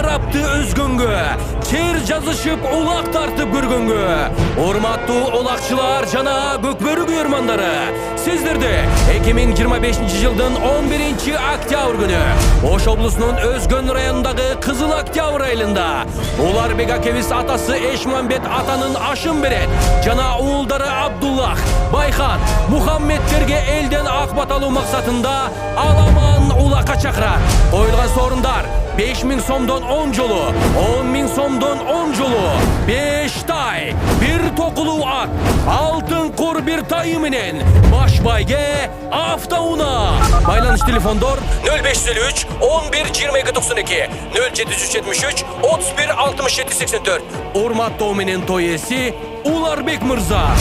Araptı özgöngü, ker жазышып улак тартып көргөнгө. Урматтуу улакчылар жана көкбөрү күйөрмандары, сиздерди 2025 жылдын 11 октябрь күнү Ош облусунун Өзгөн районундагы Кызыл Октябрь айылында Уларбек акебиз атасы Эшмамбет атанын ашын берет жана уулдары Абдуллах, Байхан, Мухаммедтерге элден акбат алуу максатында аламан улакка чакырат. Коюлган сорундар 5000 сомдон 10 жолу, 10.000 сомдон 10 жолу, 5 тай, 1 токулуу ат, алтын кур 1 тайы менен баш байге автоунаа. Байланыш телефондор 0553 11 22 92, 0773 31 67 84. Урматтоо менен той ээси Уларбек мырза.